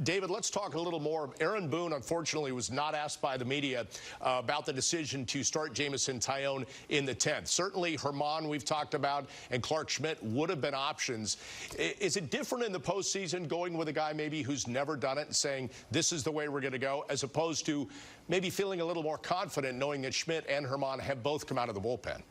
David, let's talk a little more. Aaron Boone, unfortunately, was not asked by the media about the decision to start Jamison Tian in the 10th. Certainly, Herman, we've talked about, and Clark Schmidt would have been options. Is it different in the postseason going with a guy maybe who's never done it and saying, this is the way we're going to go, as opposed to maybe feeling a little more confident knowing that Schmidt and Herman have both come out of the bullpen?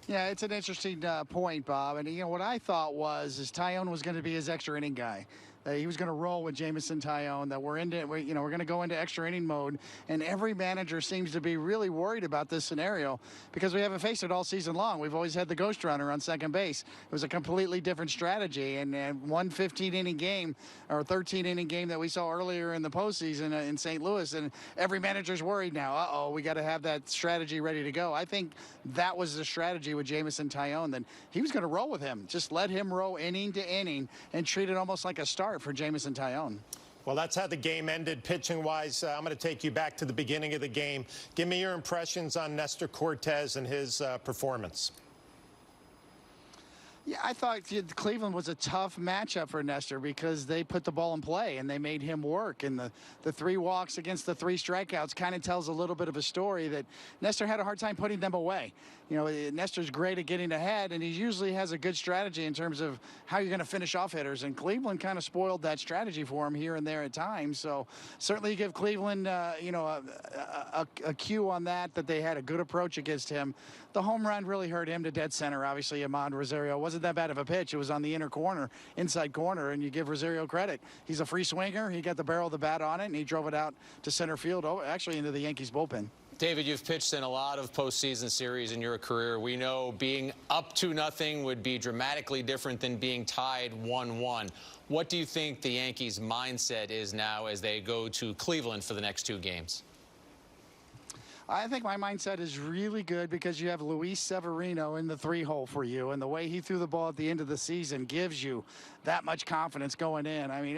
Yeah, it's an interesting point, Bob. And, what I thought is Tian was going to be his extra inning guy. He was going to roll with Jamison Tian, that we're going to go into extra inning mode. And every manager seems to be really worried about this scenario because we haven't faced it all season long. We've always had the ghost runner on second base. It was a completely different strategy. And one 15-inning game or 13-inning game that we saw earlier in the postseason in St. Louis, and every manager's worried now. We got to have that strategy ready to go. I think that was the strategy with Jamison Tian. Then he was going to roll with him. Just let him roll inning to inning and treat it almost like a start for Jamison Tian. Well, that's how the game ended pitching-wise. I'm going to take you back to the beginning of the game. Give me your impressions on Nestor Cortes and his performance. Yeah, I thought Cleveland was a tough matchup for Nestor because they put the ball in play and they made him work. And the 3 walks against the 3 strikeouts kind of tells a little bit of a story that Nestor had a hard time putting them away. Nestor's great at getting ahead, and he usually has a good strategy in terms of how you're going to finish off hitters. And Cleveland kind of spoiled that strategy for him here and there at times. So certainly you give Cleveland, a cue on that they had a good approach against him. The home run really hurt him to dead center. Obviously, Amon Rosario wasn't that bad of a pitch. It was on the inside corner, and you give Rosario credit. He's a free swinger. He got the barrel of the bat on it, and he drove it out to center field, actually into the Yankees bullpen. David, you've pitched in a lot of postseason series in your career. We know being up 2-0 would be dramatically different than being tied 1-1. What do you think the Yankees' mindset is now as they go to Cleveland for the next 2 games? I think my mindset is really good because you have Luis Severino in the 3-hole for you, and the way he threw the ball at the end of the season gives you that much confidence going in. I mean,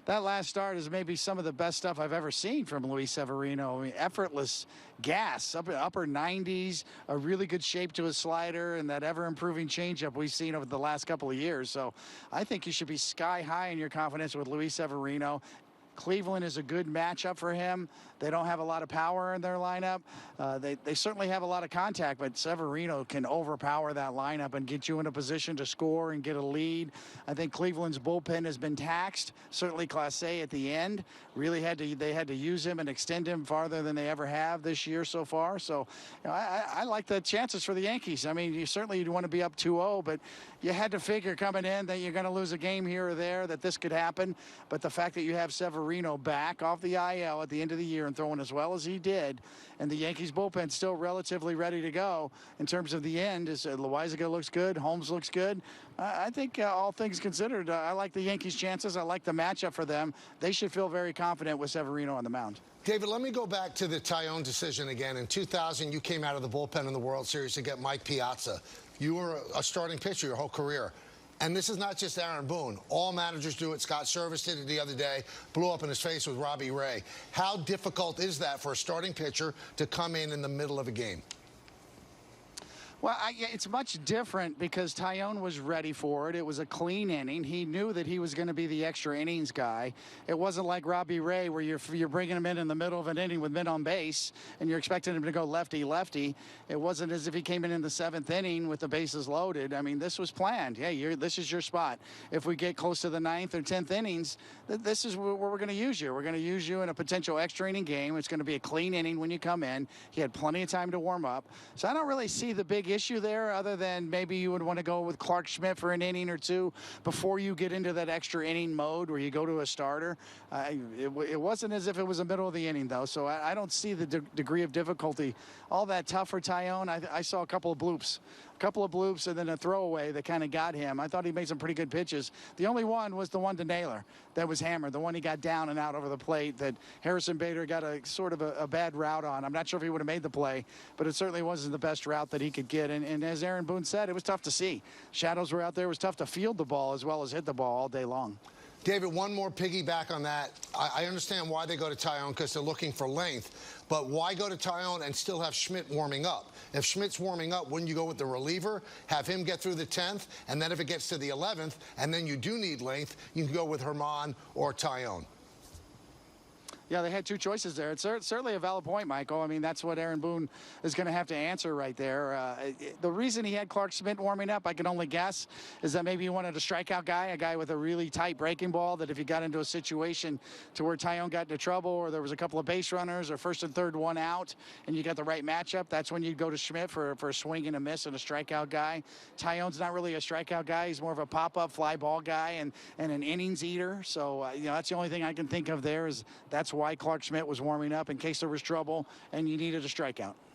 that last start is maybe some of the best stuff I've ever seen from Luis Severino. I mean, effortless gas, upper 90s, a really good shape to his slider, and that ever-improving changeup we've seen over the last couple of years. So I think you should be sky high in your confidence with Luis Severino. Cleveland is a good matchup for him. They don't have a lot of power in their lineup. They certainly have a lot of contact, but Severino can overpower that lineup and get you in a position to score and get a lead. I think Cleveland's bullpen has been taxed, certainly Class A at the end. Really they had to use him and extend him farther than they ever have this year so far. So I like the chances for the Yankees. I mean, you'd want to be up 2-0, but you had to figure coming in that you're going to lose a game here or there, that this could happen. But the fact that you have Severino back off the IL at the end of the year and throwing as well as he did, and the Yankees bullpen still relatively ready to go in terms of the end, is Loaizaga looks good, Holmes looks good. I think all things considered, I like the Yankees' chances. I like the matchup for them. They should feel very confident with Severino on the mound. David, let me go back to the Tian decision again. In 2000, you came out of the bullpen in the World Series to get Mike Piazza. You were a starting pitcher your whole career. And this is not just Aaron Boone. All managers do it. Scott Service did it the other day, blew up in his face with Robbie Ray. How difficult is that for a starting pitcher to come in the middle of a game? Well, it's much different because Tian was ready for it. It was a clean inning. He knew that he was going to be the extra innings guy. It wasn't like Robbie Ray where you're bringing him in the middle of an inning with men on base and you're expecting him to go lefty-lefty. It wasn't as if he came in the 7th inning with the bases loaded. I mean, this was planned. Hey, this is your spot. If we get close to the 9th or 10th innings, this is where we're going to use you. We're going to use you in a potential extra inning game. It's going to be a clean inning when you come in. He had plenty of time to warm up. So I don't really see the big issue there other than maybe you would want to go with Clark Schmidt for an inning or 2 before you get into that extra inning mode where you go to a starter. It wasn't as if it was the middle of the inning, though, so I don't see the degree of difficulty all that tough for Tian. I saw a couple of bloops and then a throwaway that kind of got him. I thought he made some pretty good pitches. The only one was the one to Naylor that was hammered, the one he got down and out over the plate that Harrison Bader got a sort of a bad route on. I'm not sure if he would have made the play, but it certainly wasn't the best route that he could get. And as Aaron Boone said, it was tough to see. Shadows were out there. It was tough to field the ball as well as hit the ball all day long. David, one more piggyback on that. I understand why they go to Tian because they're looking for length, but why go to Tian and still have Schmidt warming up? If Schmidt's warming up, wouldn't you go with the reliever, have him get through the 10th, and then if it gets to the 11th, and then you do need length, you can go with Herman or Tian? Yeah, they had two choices there. It's certainly a valid point, Michael. I mean, that's what Aaron Boone is going to have to answer right there. The reason he had Clark Schmidt warming up, I can only guess, is that maybe he wanted a strikeout guy, a guy with a really tight breaking ball, that if you got into a situation to where Tian got into trouble or there was a couple of base runners or first and third one out and you got the right matchup, that's when you'd go to Schmidt for a swing and a miss and a strikeout guy. Tian's not really a strikeout guy. He's more of a pop-up fly ball guy and an innings eater. So, you know, that's the only thing I can think of there is that's why Clark Schmidt was warming up in case there was trouble and you needed a strikeout.